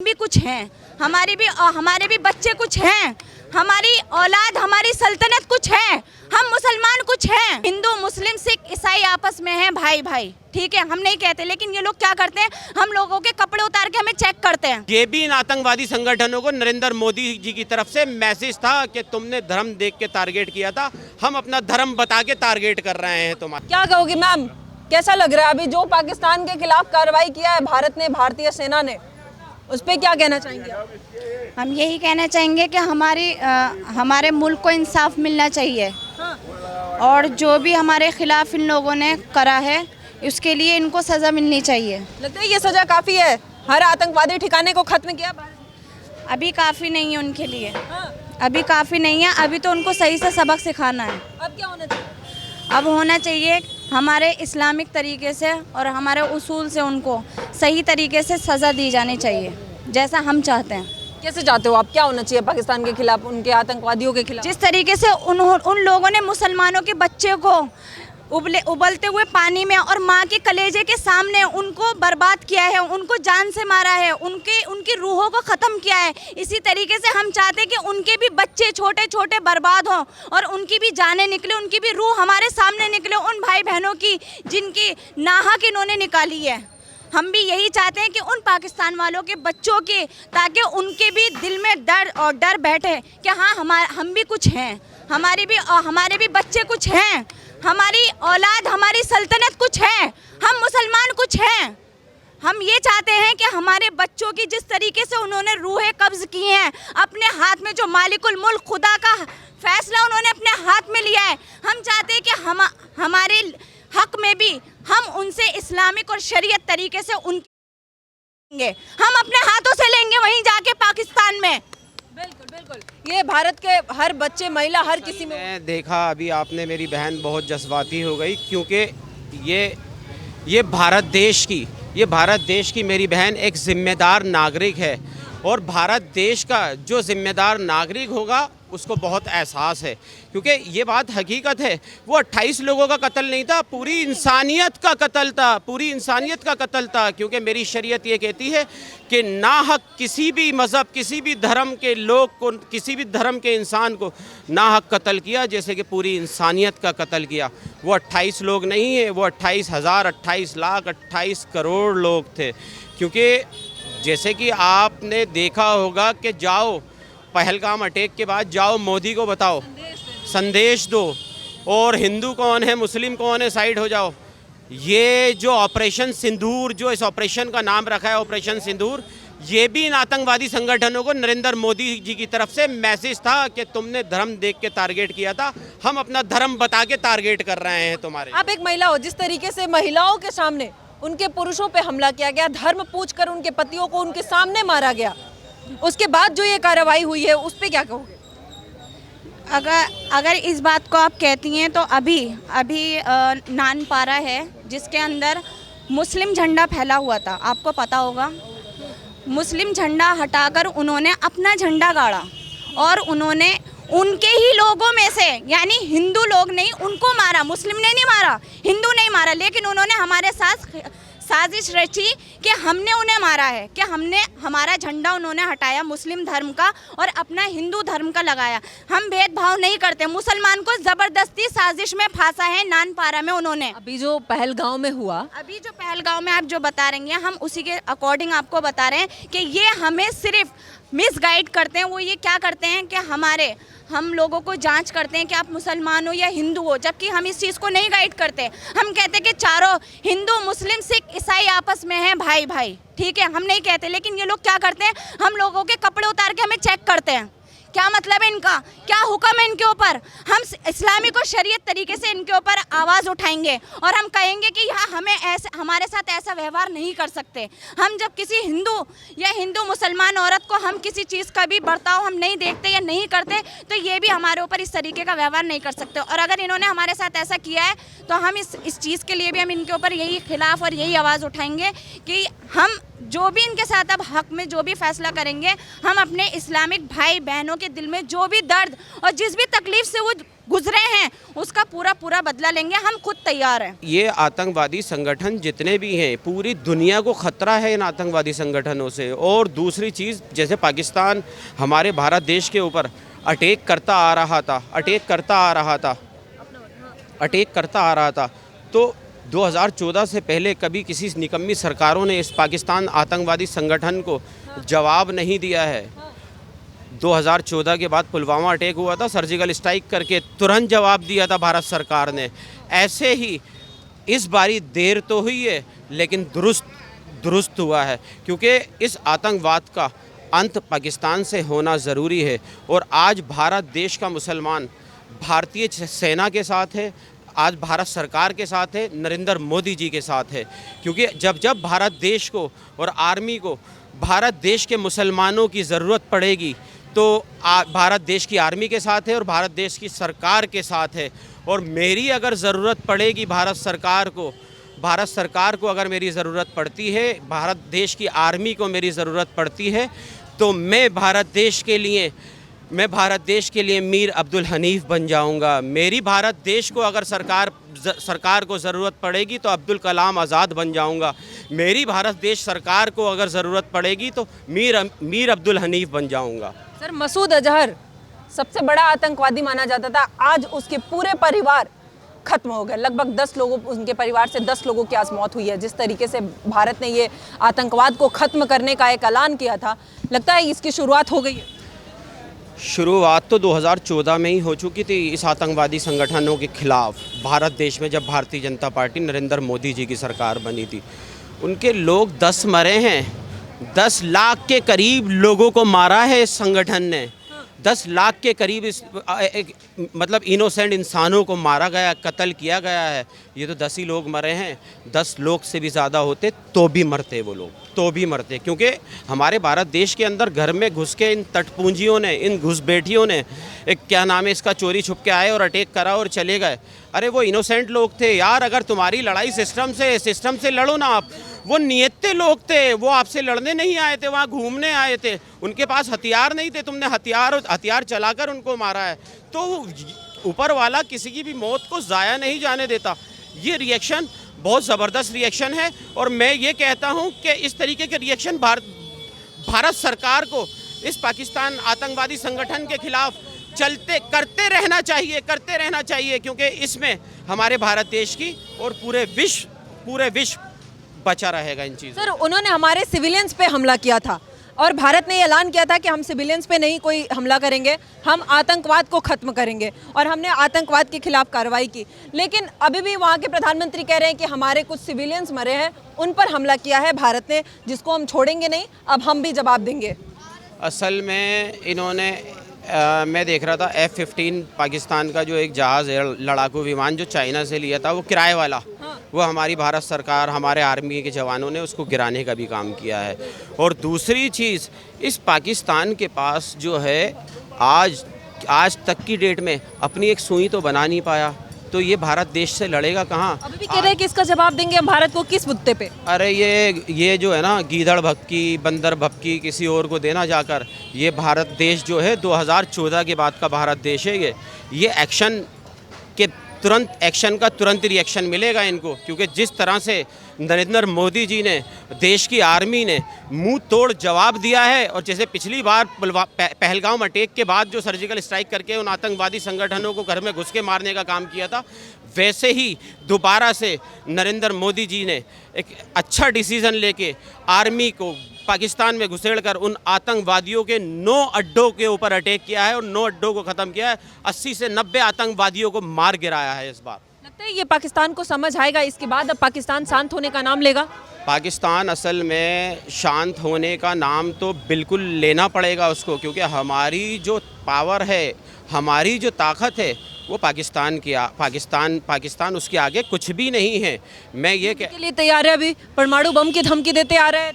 भी कुछ हैं, हमारे भी बच्चे कुछ हैं, हमारी औलाद, हमारी सल्तनत कुछ है, हम मुसलमान कुछ हैं। हिंदू मुस्लिम सिख ईसाई आपस में हैं भाई भाई, ठीक है, हम नहीं कहते, लेकिन ये लोग क्या करते हैं, हम लोगों के कपड़े उतार के हमें चेक करते हैं। ये भी इन आतंकवादी संगठनों को नरेंद्र मोदी जी की तरफ से मैसेज था कि तुमने धर्म देख के टारगेट किया था, हम अपना धर्म बता के टारगेट कर रहे हैं तुम्हारा। क्या कहोगी मैम, कैसा लग रहा है अभी जो पाकिस्तान के खिलाफ कार्रवाई किया है भारत ने, भारतीय सेना ने, उस पर क्या कहना चाहेंगे आप? हम यही कहना चाहेंगे कि हमारे मुल्क को इंसाफ मिलना चाहिए। हाँ। और जो भी हमारे खिलाफ इन लोगों ने करा है उसके लिए इनको सज़ा मिलनी चाहिए। लगता है ये सजा काफ़ी है, हर आतंकवादी ठिकाने को खत्म किया भारत? अभी काफ़ी नहीं है उनके लिए, हाँ। अभी काफ़ी नहीं है, अभी तो उनको सही से सबक सिखाना है। अब क्या होना चाहिए? अब होना चाहिए हमारे इस्लामिक तरीके से और हमारे उसूल से उनको सही तरीके से सज़ा दी जानी चाहिए, जैसा हम चाहते हैं। कैसे चाहते हो आप, क्या होना चाहिए पाकिस्तान के खिलाफ, उनके आतंकवादियों के खिलाफ? जिस तरीके से उन लोगों ने मुसलमानों के बच्चे को उबलते हुए पानी में और माँ के कलेजे के सामने उनको बर्बाद किया है, उनको जान से मारा है, उनकी रूहों को ख़त्म किया है, इसी तरीके से हम चाहते हैं कि उनके भी बच्चे छोटे छोटे बर्बाद हों और उनकी भी जानें निकले, उनकी भी रूह हमारे सामने निकले, उन भाई बहनों की जिनकी नाहक इन्होंने निकाली है। हम भी यही चाहते हैं कि उन पाकिस्तान वालों के बच्चों के, ताकि उनके भी दिल में डर बैठे कि हाँ हम भी कुछ हैं, हमारे भी बच्चे कुछ हैं, हमारी औलाद, हमारी सल्तनत कुछ है, हम मुसलमान कुछ हैं। हम ये चाहते हैं कि हमारे बच्चों की जिस तरीके से उन्होंने रूहें कब्ज़ की हैं, अपने हाथ में जो मालिकुल मुल्क खुदा का फैसला उन्होंने अपने हाथ में लिया है, हम चाहते हैं कि हमारे हक में भी हम उनसे इस्लामिक और शरीयत तरीके से उनके हम अपने हाथों से लेंगे वहीं जाके पाकिस्तान में। बिल्कुल बिल्कुल, ये भारत के हर बच्चे, महिला, हर किसी में। मैं देखा अभी आपने, मेरी बहन बहुत जज्बाती हो गई, क्योंकि ये भारत देश की मेरी बहन एक जिम्मेदार नागरिक है, और भारत देश का जो जिम्मेदार नागरिक होगा उसको बहुत एहसास है, क्योंकि ये बात हकीकत है, वो 28 लोगों का कत्ल नहीं था, पूरी इंसानियत का कत्ल था, पूरी इंसानियत का कत्ल था। क्योंकि मेरी शरीयत ये कहती है कि नाहक किसी भी मज़हब, किसी भी धर्म के लोग को, किसी भी धर्म के इंसान को नाहक कत्ल किया, जैसे कि पूरी इंसानियत का कत्ल किया। वो 28 लोग नहीं है, वो 28,000, 28 लाख, 28 करोड़ लोग थे। क्योंकि जैसे कि आपने देखा होगा कि जाओ पहलगाम अटैक के बाद जाओ मोदी को बताओ, संदेश दो, और हिंदू कौन है मुस्लिम कौन है साइड हो जाओ। ये जो ऑपरेशन सिंदूर, जो इस ऑपरेशन का नाम रखा है ऑपरेशन सिंदूर, ये भी इन आतंकवादी संगठनों को नरेंद्र मोदी जी की तरफ से मैसेज था कि तुमने धर्म देख के टारगेट किया था, हम अपना धर्म बता के टारगेट कर रहे हैं तुम्हारे। आप एक महिला हो, जिस तरीके से महिलाओं के सामने उनके पुरुषों पे हमला किया गया, धर्म पूछकर उनके पतियों को उनके सामने मारा गया, उसके बाद जो ये कार्रवाई हुई है उस पे क्या कहोगे? अगर इस बात को आप कहती हैं तो अभी नानपारा है जिसके अंदर मुस्लिम झंडा फैला हुआ था, आपको पता होगा। मुस्लिम झंडा हटाकर उन्होंने अपना झंडा गाड़ा और उन्होंने उनके ही लोगों में से, यानी हिंदू लोग नहीं, उनको मारा। मुस्लिम ने नहीं मारा, हिंदू नहीं मारा, लेकिन उन्होंने हमारे साथ साजिश रची कि हमने उन्हें मारा है, कि हमारा झंडा उन्होंने हटाया मुस्लिम धर्म का और अपना हिंदू धर्म का लगाया। हम भेदभाव नहीं करते, मुसलमान को ज़बरदस्ती साजिश में फांसा है नानपारा में उन्होंने। अभी जो पहलगांव में हुआ, अभी जो पहलगांव में आप जो बता रही हैं, हम उसी के अकॉर्डिंग आपको बता रहे हैं कि ये हमें सिर्फ मिसगाइड करते हैं। वो ये क्या करते हैं कि हम लोगों को जांच करते हैं कि आप मुसलमान हो या हिंदू हो, जबकि हम इस चीज़ को नहीं गाइड करते। हम कहते हैं कि चारों हिंदू मुस्लिम सिख ईसाई आपस में हैं भाई भाई, ठीक है, हम नहीं कहते, लेकिन ये लोग क्या करते हैं, हम लोगों के कपड़े उतार के हमें चेक करते हैं। क्या मतलब है इनका, क्या हुक्म है इनके ऊपर? हम इस्लामिक और शरीयत तरीके से इनके ऊपर आवाज़ उठाएंगे और हम कहेंगे कि यहाँ हमारे साथ ऐसा व्यवहार नहीं कर सकते। हम जब किसी हिंदू मुसलमान औरत को हम किसी चीज़ का भी बर्ताव हम नहीं देखते या नहीं करते, तो ये भी हमारे ऊपर इस तरीके का व्यवहार नहीं कर सकते। और अगर इन्होंने हमारे साथ ऐसा किया है तो हम इस चीज़ के लिए भी हम इनके ऊपर यही खिलाफ और यही आवाज़ उठाएंगे कि हम जो भी इनके साथ अब हक में जो भी फैसला करेंगे, हम अपने इस्लामिक भाई बहनों के दिल में जो भी दर्द और जिस भी तकलीफ से वो गुजरे हैं उसका पूरा पूरा बदला लेंगे। हम खुद तैयार हैं। ये आतंकवादी संगठन जितने भी हैं, पूरी दुनिया को ख़तरा है इन आतंकवादी संगठनों से। और दूसरी चीज़, जैसे पाकिस्तान हमारे भारत देश के ऊपर अटैक करता आ रहा था, तो 2014 से पहले कभी किसी निकम्मी सरकारों ने इस पाकिस्तान आतंकवादी संगठन को जवाब नहीं दिया है। 2014 के बाद पुलवामा अटैक हुआ था, सर्जिकल स्ट्राइक करके तुरंत जवाब दिया था भारत सरकार ने। ऐसे ही इस बारी देर तो हुई है लेकिन दुरुस्त हुआ है, क्योंकि इस आतंकवाद का अंत पाकिस्तान से होना ज़रूरी है। और आज भारत देश का मुसलमान भारतीय सेना के साथ है, आज भारत सरकार के साथ है, नरेंद्र मोदी जी के साथ है। क्योंकि जब भारत देश को और आर्मी को भारत देश के मुसलमानों की ज़रूरत पड़ेगी तो भारत देश की आर्मी के साथ है और भारत देश की सरकार के साथ है। और मेरी अगर ज़रूरत पड़ेगी भारत सरकार को अगर मेरी ज़रूरत पड़ती है, भारत देश की आर्मी को मेरी ज़रूरत पड़ती है, तो मैं भारत देश के लिए मीर अब्दुल हनीफ बन जाऊंगा। मेरी भारत देश को अगर सरकार को ज़रूरत पड़ेगी तो अब्दुल कलाम आज़ाद बन जाऊंगा। मेरी भारत देश सरकार को अगर ज़रूरत पड़ेगी तो मीर अब्दुल हनीफ बन जाऊंगा। सर, मसूद अजहर सबसे बड़ा आतंकवादी माना जाता था, आज उसके पूरे परिवार खत्म हो गए। लगभग 10 लोगों, उनके परिवार से 10 लोगों की आज मौत हुई है। जिस तरीके से भारत ने ये आतंकवाद को ख़त्म करने का एक ऐलान किया था, लगता है इसकी शुरुआत हो गई है। शुरुआत तो 2014 में ही हो चुकी थी इस आतंकवादी संगठनों के खिलाफ। भारत देश में जब भारतीय जनता पार्टी नरेंद्र मोदी जी की सरकार बनी थी, उनके लोग 10 मरे हैं। 10 लाख के करीब लोगों को मारा है इस संगठन ने। 10 लाख के करीब मतलब इनोसेंट इंसानों को मारा गया, कत्ल किया गया है। ये तो 10 ही लोग मरे हैं। 10 लोग से भी ज़्यादा होते तो भी मरते वो लोग, तो भी मरते। क्योंकि हमारे भारत देश के अंदर घर में घुस के इन तटपूंजियों ने, इन घुसपैठियों ने, एक क्या नाम है इसका, चोरी छुप के आए और अटैक करा और चले गए। अरे वो इनोसेंट लोग थे यार। अगर तुम्हारी लड़ाई सिस्टम से लड़ो ना आप। वो नियत्ते लोग थे, वो आपसे लड़ने नहीं आए थे, वहाँ घूमने आए थे। उनके पास हथियार नहीं थे, तुमने हथियार चलाकर उनको मारा है। तो ऊपर वाला किसी की भी मौत को ज़ाया नहीं जाने देता। ये रिएक्शन बहुत ज़बरदस्त रिएक्शन है। और मैं ये कहता हूँ कि इस तरीके के रिएक्शन भारत सरकार को इस पाकिस्तान आतंकवादी संगठन के खिलाफ करते रहना चाहिए, क्योंकि इसमें हमारे भारत देश की और पूरे विश्व बचा रहेगा इन चीज़ों। सर, उन्होंने हमारे सिविलियंस पे हमला किया था और भारत ने ऐलान किया था कि हम सिविलियंस पे नहीं कोई हमला करेंगे, हम आतंकवाद को ख़त्म करेंगे। और हमने आतंकवाद के खिलाफ कार्रवाई की। लेकिन अभी भी वहाँ के प्रधानमंत्री कह रहे हैं कि हमारे कुछ सिविलियंस मरे हैं, उन पर हमला किया है भारत ने, जिसको हम छोड़ेंगे नहीं, अब हम भी जवाब देंगे। असल में इन्होंने मैं देख रहा था F-15 पाकिस्तान का जो एक जहाज़ है, लड़ाकू विमान जो चाइना से लिया था, वो किराए वाला, वो हमारी भारत सरकार, हमारे आर्मी के जवानों ने उसको गिराने का भी काम किया है। और दूसरी चीज़, इस पाकिस्तान के पास जो है आज तक की डेट में अपनी एक सुई तो बना नहीं पाया, तो ये भारत देश से लड़ेगा कहाँ? अभी भी कह रहे हैं कि इसका जवाब देंगे हम भारत को, किस मुद्दे पे? अरे ये जो है ना, गीदड़ भक्की, बंदर भक्की किसी और को देना जाकर, ये भारत देश जो है 2014 के बाद का भारत देश है। ये एक्शन का तुरंत रिएक्शन मिलेगा इनको। क्योंकि जिस तरह से नरेंद्र मोदी जी ने, देश की आर्मी ने मुंह तोड़ जवाब दिया है, और जैसे पिछली बार पहलगाम अटैक के बाद जो सर्जिकल स्ट्राइक करके उन आतंकवादी संगठनों को घर में घुस के मारने का काम किया था, वैसे ही दोबारा से नरेंद्र मोदी जी ने एक अच्छा डिसीज़न लेके आर्मी को पाकिस्तान में घुसेड़कर उन आतंकवादियों के 9 अड्डों के ऊपर अटैक किया है और 9 अड्डों को ख़त्म किया है। 80 से 90 आतंकवादियों को मार गिराया है इस बार। लगता है ये पाकिस्तान को समझ आएगा इसके बाद? अब पाकिस्तान शांत होने का नाम लेगा? पाकिस्तान असल में शांत होने का नाम तो बिल्कुल लेना पड़ेगा उसको, क्योंकि हमारी जो पावर है, हमारी जो ताकत है, वो पाकिस्तान उसके आगे कुछ भी नहीं है। मैं ये के लिए तैयार है, अभी परमाणु बम की धमकी देते आ रहे हैं।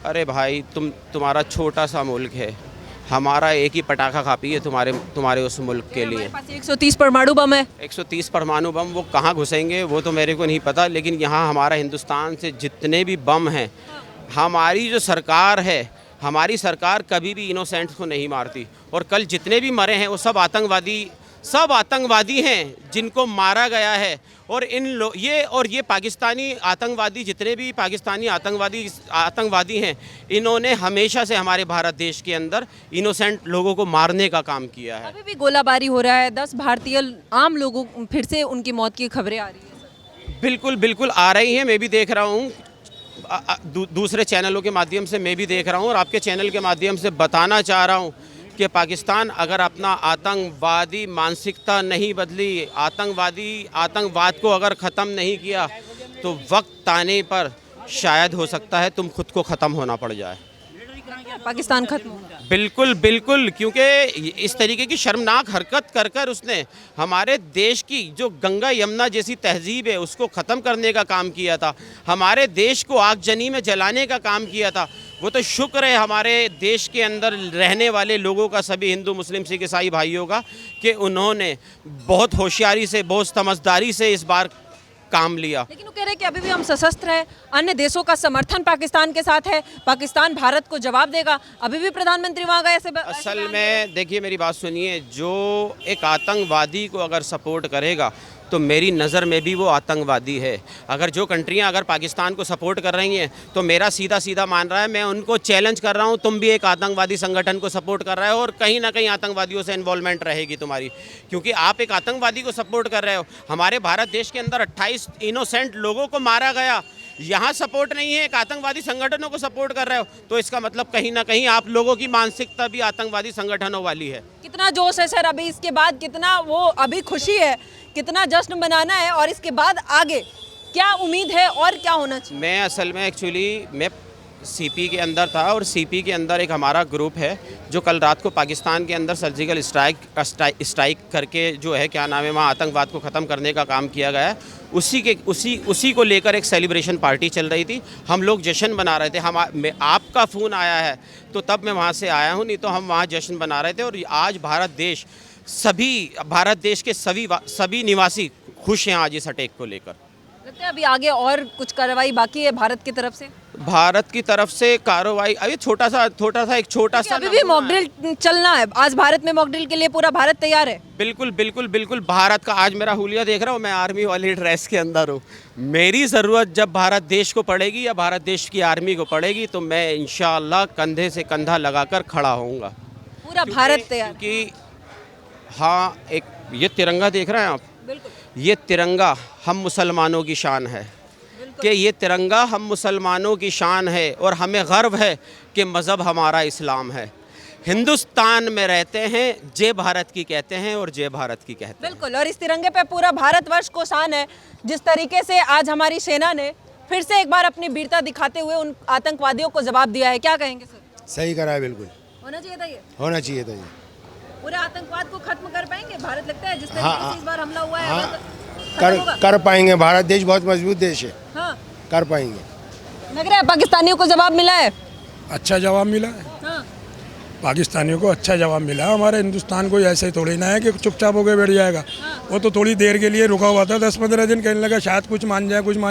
अरे भाई, तुम्हारा छोटा सा मुल्क है, हमारा एक ही पटाखा काफ़ी है तुम्हारे उस मुल्क के लिए। हमारे पास 130 परमाणु बम है। 130 परमाणु बम वो कहाँ घुसेंगे वो तो मेरे को नहीं पता, लेकिन यहाँ हमारा हिंदुस्तान से जितने भी बम हैं हमारी जो सरकार है, हमारी सरकार कभी भी इनोसेंट्स को नहीं मारती। और कल जितने भी मरे हैं वो सब आतंकवादी हैं जिनको मारा गया है। और ये पाकिस्तानी आतंकवादी, जितने भी पाकिस्तानी आतंकवादी हैं, इन्होंने हमेशा से हमारे भारत देश के अंदर इनोसेंट लोगों को मारने का काम किया है। अभी भी गोलाबारी हो रहा है, 10 भारतीय आम लोगों फिर से उनकी मौत की खबरें आ रही है। बिल्कुल बिल्कुल आ रही हैं, मैं भी देख रहा हूँ, दूसरे चैनलों के माध्यम से मैं भी देख रहा हूँ और आपके चैनल के माध्यम से बताना चाह रहा हूँ कि पाकिस्तान अगर अपना आतंकवादी मानसिकता नहीं बदली, आतंकवाद को अगर ख़त्म नहीं किया, तो वक्त आने पर शायद हो सकता है तुम खुद को ख़त्म होना पड़ जाए। पाकिस्तान खत्म होगा। बिल्कुल बिल्कुल, क्योंकि इस तरीके की शर्मनाक हरकत कर उसने हमारे देश की जो गंगा यमुना जैसी तहजीब है उसको ख़त्म करने का काम किया था, हमारे देश को आगजनी में जलाने का काम किया था। वो तो शुक्र है हमारे देश के अंदर रहने वाले लोगों का, सभी हिंदू मुस्लिम सिख ईसाई भाइयों का, कि उन्होंने बहुत होशियारी से, बहुत समझदारी से इस बार काम लिया। लेकिन वो कह रहे हैं कि अभी भी हम सशस्त्र हैं, अन्य देशों का समर्थन पाकिस्तान के साथ है, पाकिस्तान भारत को जवाब देगा। अभी भी प्रधानमंत्री वहाँ गए ऐसे असल में देखिए, मेरी बात सुनिए, जो एक आतंकवादी को अगर सपोर्ट करेगा तो मेरी नज़र में भी वो आतंकवादी है। अगर जो कंट्रियां अगर पाकिस्तान को सपोर्ट कर रही हैं तो मेरा सीधा मान रहा है, मैं उनको चैलेंज कर रहा हूं, तुम भी एक आतंकवादी संगठन को सपोर्ट कर रहे हो और कहीं ना कहीं आतंकवादियों से इन्वॉल्वमेंट रहेगी तुम्हारी, क्योंकि आप एक आतंकवादी को सपोर्ट कर रहे हो। हमारे भारत देश के अंदर 28 इनोसेंट लोगों को मारा गया, यहाँ सपोर्ट नहीं है, एक आतंकवादी संगठनों को सपोर्ट कर रहे हो, तो इसका मतलब कहीं ना कहीं आप लोगों की मानसिकता भी आतंकवादी संगठनों वाली है। कितना जोश है सर अभी, इसके बाद कितना वो अभी खुशी है, कितना जश्न मनाना है और इसके बाद आगे क्या उम्मीद है और क्या होना चाहिए? मैं असल में एक्चुअली सीपी के अंदर था और सीपी के अंदर एक हमारा ग्रुप है जो कल रात को पाकिस्तान के अंदर सर्जिकल स्ट्राइक करके जो है, क्या नाम है, वहाँ आतंकवाद को ख़त्म करने का काम किया गया है। उसी को लेकर एक सेलिब्रेशन पार्टी चल रही थी, हम लोग जश्न बना रहे थे। आपका फ़ोन आया है तो तब मैं वहाँ से आया हूँ, नहीं तो हम वहाँ जश्न बना रहे थे। और आज भारत देश के सभी निवासी खुश हैं आज इस अटैक को लेकर। लगता है अभी आगे और कुछ कार्रवाई बाकी है भारत की तरफ से? भारत की तरफ से कार्रवाई अभी छोटा सा अभी भी मॉक ड्रिल चलना है। आज भारत में मॉक ड्रिल के लिए पूरा भारत तैयार है? बिल्कुल भारत का आज मेरा हुलिया देख रहा हूँ, मैं आर्मी वाली ड्रेस के अंदर हूँ। मेरी ज़रूरत जब भारत देश को पड़ेगी या भारत देश की आर्मी को पड़ेगी तो मैं इंशाअल्लाह कंधे से कंधा लगाकर खड़ा होऊंगा। पूरा भारत तैयार? क्योंकि हाँ, एक ये तिरंगा देख रहे हैं आप, बिल्कुल। ये तिरंगा हम मुसलमानों की शान है, कि ये तिरंगा हम मुसलमानों की शान है और हमें गर्व है कि मज़हब हमारा इस्लाम है। हिंदुस्तान में रहते हैं, जय भारत की कहते हैं और जय भारत की कहते हैं। बिल्कुल, और इस तिरंगे पे पूरा भारतवर्ष को शान है। जिस तरीके से आज हमारी सेना ने फिर से एक बार अपनी वीरता दिखाते हुए उन आतंकवादियों को जवाब दिया है, क्या कहेंगे सर? सही करा है, बिल्कुल होना चाहिए था ये, होना चाहिए था ये। पूरे आतंकवाद को खत्म कर पाएंगे भारत? लगता है जिस तरीके से इस बार हमला हुआ है कर पाएंगे। भारत देश बहुत मजबूत देश है। हाँ, कर पाएंगे। लग रहा है पाकिस्तानियों को जवाब मिला है? अच्छा जवाब मिला है। हाँ। पाकिस्तानियों को अच्छा जवाब मिला। हमारे हिंदुस्तान को ऐसे ही थोड़ी ना है कि चुपचाप होकर बैठ जाएगा। वो तो थोड़ी देर के लिए रुका हुआ था, 10-15 दिन, कहने लगा शायद कुछ मान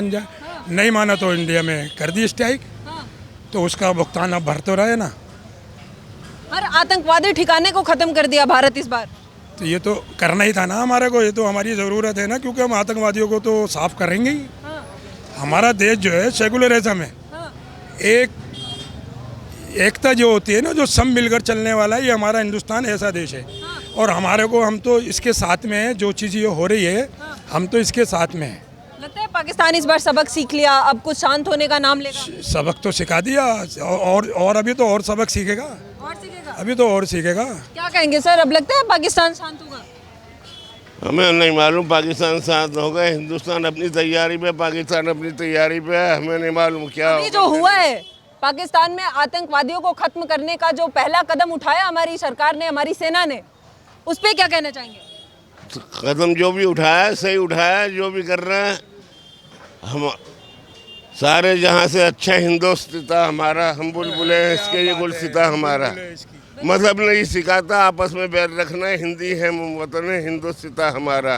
जाए। नहीं माना तो इंडिया में कर दी स्ट्राइक, तो उसका भुगतान अब भर तो रहे ना। हर आतंकवादी ठिकाने को खत्म कर दिया भारत इस बार। तो ये तो करना ही था ना हमारे को, ये तो हमारी ज़रूरत है ना, क्योंकि हम आतंकवादियों को तो साफ करेंगे ही। हमारा देश जो है सेकुलरिज्म है, एकता जो होती है ना, जो सब मिलकर चलने वाला है, ये हमारा हिंदुस्तान ऐसा देश है। और हमारे को, हम तो इसके साथ में है, जो चीज़ ये हो रही है हम तो इसके साथ में है। लगता है पाकिस्तान इस बार सबक सीख लिया, अब कुछ शांत होने का नाम लेगा? सबक तो सिखा दिया और अभी तो और सबक सीखेगा। और सीखेगा? अभी तो और सीखेगा। क्या कहेंगे सर, अब लगता है पाकिस्तान शांत होगा? हमें नहीं मालूम पाकिस्तान शांत होगा। हिंदुस्तान अपनी तैयारी पे, पाकिस्तान अपनी तैयारी पे है, हमें नहीं मालूम क्या ये जो हुआ है पाकिस्तान में आतंकवादियों को खत्म करने का जो पहला कदम उठाया हमारी सरकार ने, हमारी सेना ने, उस पर क्या कहना चाहेंगे? कदम जो भी उठाया सही उठाया, जो भी कर रहे हैं हम सारे जहाँ से अच्छा हिंदुस्तान हमारा, हम बुलबुले हैं इसके, ये गुलसिता हमारा। मजहब नहीं सिखाता आपस में बैर रखना, हिंदी है वतन हिंदुस्तान हमारा।